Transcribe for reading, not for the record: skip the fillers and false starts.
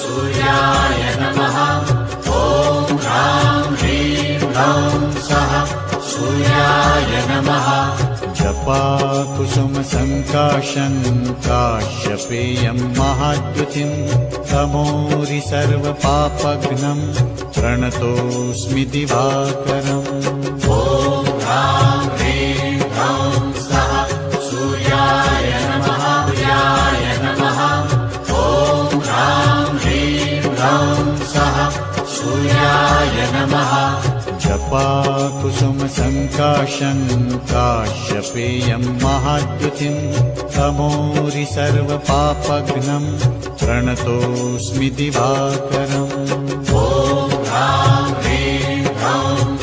सूर्याय नमः। ॐ ह्रां ह्रीं ह्रौं सः सूर्याय नमः। जपाकुसुम संकाशं काश्यपेयं महाद्युतिं तमोरि सर्वपापघ्नं प्रणतोऽस्मि दिवाकरम्। ॐ ह्रां ह्रीं ह्रौं सः सूर्याय नमः। सूर्याय नमः। ॐ ह्रां ह्रीं ह्रौं सः सूर्याय नमः। जपाकुसुम संकाशं काश्यपेयं महाद्युतिं तमोरि सर्वपापघ्नं प्रणतोऽस्मि दिवाकरम्। ॐ ह्रां ह्रीं ह्रौं